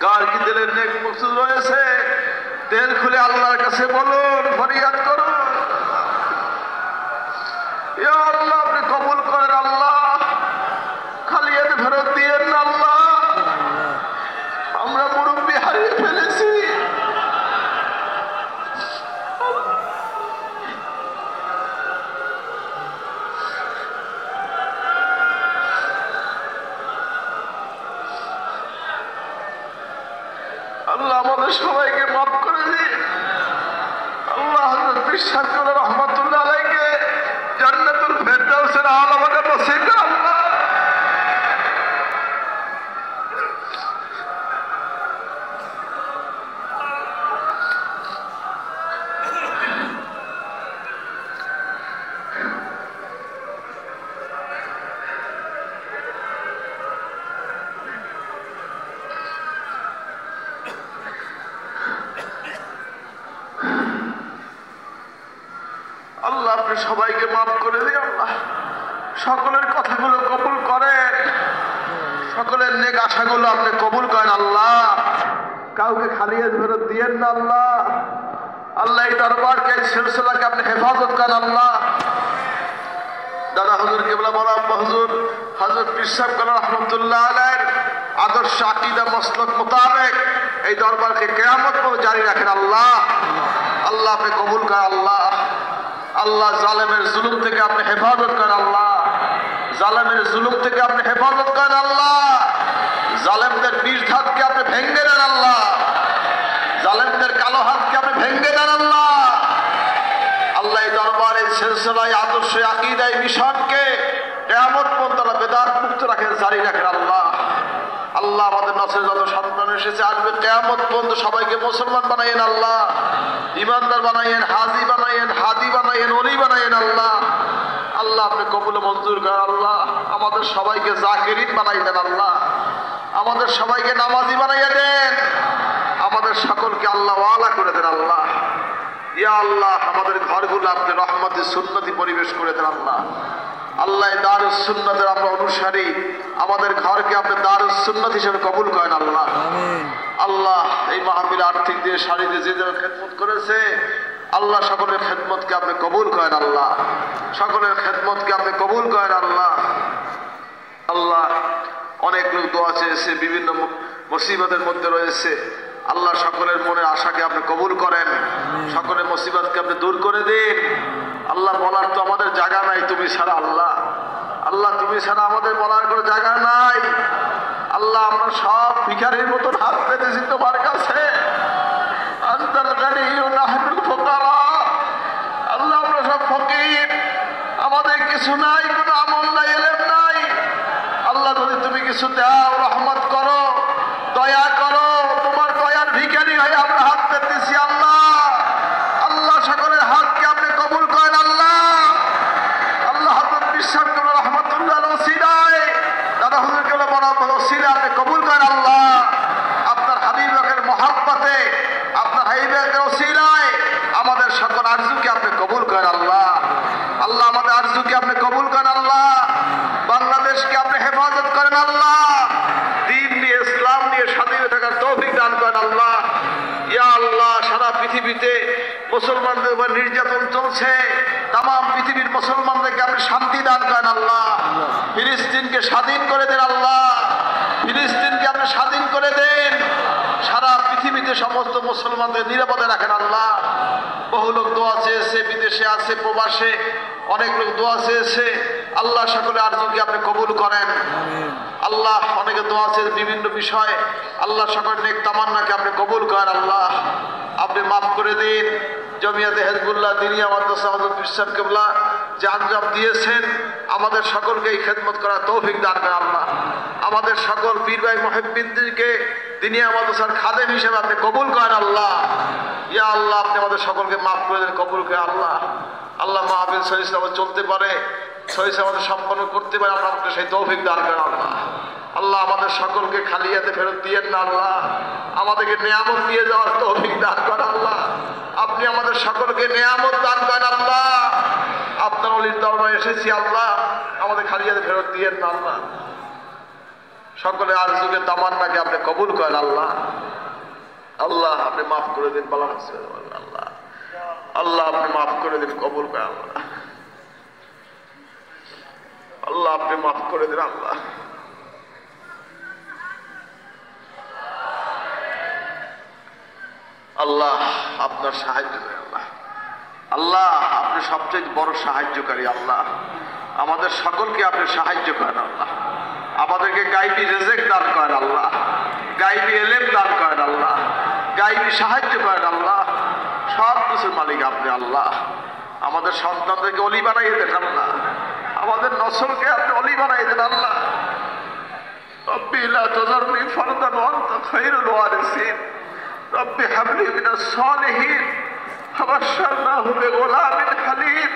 কার কি দিলের নেক মকসুদ রয়েছে দিল খুলে আল্লাহর কাছে বলুন, ফরিয়াদ করুন। ইয়া আল্লাহ আপনি কবুল করেন আল্লাহ, খালি এতে ফেরত দিয়েন না আল্লাহ। আমরা মুরব্বি হারিয়ে ফেলেছি, আল্লাহ আমাদের সবাইকে মাফ করে দিন আল্লাহ। হযরত পীর সাহেব রহমাতুল্লাহ আলাইহিকে জান্নাতুল ফেরদাউসের আলা আমাদের নসিব করেন আল্লাহ। আল্লাহ আপনি সবাইকে মাফ করে দিন আল্লাহ। সকলের কথাগুলো কবুল করেন, সকলের নেক আশাগুলো আপনি কবুল করেন আল্লাহ। কাউকে খালি হাত ফেরত দিয়েন না আল্লাহ। আল্লাহ এই দরবারকে এই সিলসিলাকে আপনি হেফাজত করেন আল্লাহ। দাদা হুজুর কিবলা বড় আব্বা হুজুর হযরত পীর সাহেব রহমাতুল্লাহ আলাইহির আদর্শ আকীদা মাসলাক মোতাবেক এই দরবারকে কিয়ামত পর্যন্ত জারি রাখেন আল্লাহ। আল্লাহ আপনি কবুল করেন আল্লাহ। আল্লাহ জালেমের জুলুম থেকে আপনি হেফাজত করেন আল্লাহ। জালেমের জুলুম থেকে আপনি হেফাজত করেন আল্লাহ। জালেমদের নির্ঘাতকে আপনি ভেঙে দেন আল্লাহ। জালেমদের কালো হাতকে আপনি ভেঙে দেন আল্লাহ। আল্লাহ এই দরবারে সিলসিলায় আদর্শ আকীদায় মিশনকে কিয়ামত পর্যন্ত বেদাত মুক্ত রাখেন, জারি রাখেন আল্লাহ। আল্লাহ আমাদের নসরে যত সন্তান এসেছে আসবে কিয়ামত পর্যন্ত সবাইকে মুসলমান বানাইয়েন আল্লাহ, ইমানদার বানাইয়েন, হাজি বানাইয়েন, হাদি বানাইয়েন, ওলি বানাইয়েন আল্লাহ। আল্লাহ আপনি কবুল মঞ্জুর করেন আল্লাহ। আমাদের সবাইকে জাকিরিন বানাই দেন আল্লাহ। আমাদের সবাইকে নামাজি বানাইয়ে দেন। আমাদের সকলকে আল্লাহ ওয়ালা করে দেন আল্লাহ। ইয়া আল্লাহ আমাদের ঘরগুলো আপনি রহমতি সুন্নতি পরিবেশ করে দেন আল্লাহ। আল্লাহ দারুস সুন্নতের আমরা অনুসারী, আমাদের ঘরকে আপনি দারুস সুন্নত হিসেবে কবুল করেন আল্লাহ। আল্লাহ এই মাহফিল আর্থিক দিয়ে শাড়ি দিয়ে যে যেন খেদমত করেছে আল্লাহ সকলের খেদমতকে আপনি কবুল করেন আল্লাহ। সকলের খেদমতকে আপনি কবুল করেন আল্লাহ। আল্লাহ অনেক লোক দোয়া চেয়েছে, বিভিন্ন মুসিবতের মধ্যে রয়েছে আল্লাহ সকলের মনের আশাকে আপনি কবুল করেন, সকলের মুসিবতকে আপনি দূর করে দিন আল্লাহ। বলার তো আমাদের জায়গা নাই তুমি ছাড়া আল্লাহ। আল্লাহ তুমি ছাড়া আমাদের বলার কোনো জায়গা নাই আল্লাহ। আমরা সব ভিখারির মতন হাত পেতেছি তোমার কাছে। আনতাল গানিয়্যু নাহনুল ফুকারা। আল্লাহ আমরা সব ফকির, আমাদের কিছু নাই, কোনো আমল নাই, ইলম নাই আল্লাহ। যদি তুমি কিছু দাও, রহমত করো, দয়া করো, তোমার দয়ার ভিখারি হয়ে আমরা হাত পেতেছি আল্লাহ। আল্লাহ সকলের হাতকে আপনি কবুল করেন আল্লাহ। আল্লাহ হযরত পীর সাহেব রহমাতুল্লাহ আলাইহি ওসিলায় দাদা হুজুর কে বড় ওসিলা আপনি কবুল করেন আল্লাহ। আপনার হাবিবের মহব্বতে, আপনার হাবিবের ওসিলায় আমাদের সকল আরজুকে আপনি কবুল করেন আল্লাহ। আল্লাহ আমাদের আরজুকে আপনি কবুল করেন আল্লাহ। বাংলাদেশকে আপনি হেফাজত করেন আল্লাহ। দ্বীন নিয়ে, ইসলাম নিয়ে স্বাধীন থাকার তৌফিক দান করেন আল্লাহ। ইয়া আল্লাহ সারা পৃথিবীতে মুসলমানদের উপর নির্যাতন চলছে, তাম পৃথিবীর মুসলমানদেরকে আপনি শান্তি দান করেন আল্লাহ। ফিলিস্তিনকে স্বাধীন করে দেন আল্লাহ। ফিলিস্তিনকে আপনি স্বাধীন করে দেন। সারা পৃথিবীতে সমস্ত মুসলমানদের নিরাপদে রাখেন আল্লাহ। বহু লোক দোয়া চেয়েছে, বিদেশে আছে, প্রবাসে অনেক লোক দোয়া চেয়েছে আল্লাহ। সকলে আরজুকে আপনি কবুল করেন আল্লাহ। অনেকে দোয়া চেয়েছে বিভিন্ন বিষয়ে আল্লাহ। সকলের নেক তামান্নাকে আপনি কবুল করেন আল্লাহ। আপনি মাফ করে দিন। জমিয়াতে হিজবুল্লাহ দিনিয়া মাদ্রাসা হযরত পীর সাহেব কিবলা যে আঞ্জাম দিয়েছেন আমাদের সকলকে এই খেদমত করার তৌফিক দান করেন আল্লাহ। আমাদের সকল পীর ভাই মুহিব্বিনদেরকে দিনিয়া মাদ্রাসার খাদেম হিসেবে আপনি কবুল করেন আল্লাহ। ইয়া আল্লাহ আপনি আমাদের সকলকে মাফ করে দেন, কবুল করেন আল্লাহ। আল্লাহ মাহফিল সহিহ সালামত চলতে পারে, সহিহ সালামত সম্পন্ন করতে পারে আমরা আপনাকে সেই তৌফিক দান করেন আল্লাহ। আল্লাহ আমাদের সকলকে খালি হাতে ফেরত দিয়েন না আল্লাহ। আমাদেরকে নিয়ামত দিয়ে যাওয়ার তৌফিক দান করেন আল্লাহ। আপনি আমাদের সকলকে নিয়ামত দান করেন আল্লাহ। আপনার ওলির দরবারে এসেছি আল্লাহ, আমাদের খালি হাতে ফেরত দিয়েন না আল্লাহ। সকলে আজ যুগে তামান্নাকে আপনি কবুল করেন আল্লাহ। আল্লাহ আপনি মাফ করে দিন, বলা আল্লাহ আল্লাহ আপনি মাফ করে দিন, কবুল করেন আল্লাহ। আল্লাহ আপনি মাফ করে দিন আল্লাহ। আল্লাহ আপনার সাহায্য করেন আল্লাহ। আল্লাহ আপনি সবচেয়ে বড় সাহায্যকারী আল্লাহ। আমাদের সকলকে আপনি সাহায্য করেন আল্লাহ। আমাদেরকে গাইবি রিজিক দান করেন আল্লাহ, গাইবি ইলম দান করেন আল্লাহ, গাইবি সাহায্য করেন আল্লাহ। সব কিছুর মালিক আপনি আল্লাহ। আমাদের সন্তানদেরকে অলি বানাইয়ে দেন আল্লাহ, আমাদের নসলকে আপনি অলি বানাইয়ে দেন আল্লাহ। রব্বি লা তুযারনি ফারদান ওয়া আনতা খায়রুল ওয়ারিসিন। রব্বি হাবলি মিনাস সালিহিন ফাবাশশারনাহু বিগুলামিন হালিম।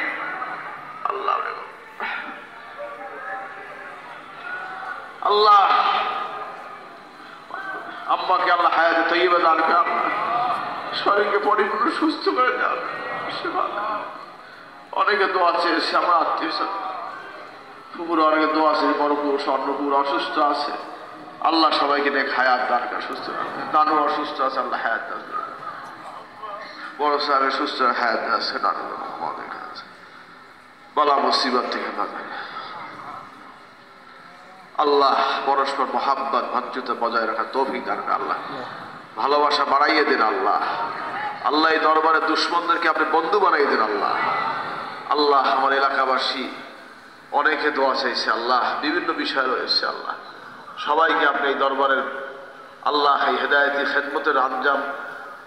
আল্লাহ আল্লাহ আম্মাকে আল্লাহ হায়াতে তৈয়বা দান করেন, শরীরকে পরিপূর্ণ সুস্থ করে দেন। অনেকে দোয়া চেয়েছে, আমার আত্মীয় ফুপুর অনেকে দোয়া আছে, বড়পুর স্বর্ণপুর অসুস্থ আছে, আল্লাহ সবাইকে নেক হায়াত দান করে সুস্থ রাখেন। নানু অসুস্থ আছে, আল্লাহ হায়াত দান করে। বড় সাহেবের সুস্থ হায়াত আছে, নানু আছে, বালা মুসিবত থেকে বাঁচায় আল্লাহ। পরস্পর মহাব্বত ভাতৃত্ব বজায় রাখা তৌফিক দান করেন আল্লাহ। ভালোবাসা বাড়াইয়ে দিন আল্লাহ। আল্লাহ এই দরবারে দুশ্মনদেরকে আপনি বন্ধু বানাইয়ে দিন আল্লাহ। আল্লাহ আমার এলাকাবাসী অনেকে দোয়া চাইছে আল্লাহ, বিভিন্ন বিষয় রয়েছে আল্লাহ। সবাইকে আপনি এই দরবারের আল্লাহ এই হেদায়েতি খেদমতের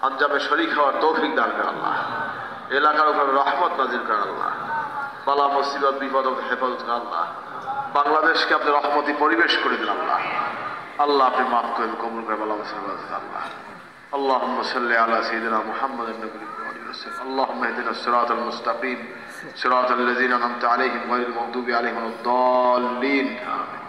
আঞ্জামে শরীক হওয়ার তৌফিক দান করেন আল্লাহ। এলাকার উপরে রহমত নাজিল করেন আল্লাহ। বালা মুসিবত বিপদ হেফাজত করেন আল্লাহ। বাংলাদেশকে আপনি রহমতি পরিবেশ করে দিন আল্লাহ। আল্লাহ আপনি মাফ করেন, কবুল করেন, বালা মুসিবত আল্লাহ। اللهم صل على سيدنا محمد النبي وسلم. اللهم اهدنا الصراط المستقيم صراط الذين أنعمت عليهم غير المغضوب عليهم ولا الضالين. آمين.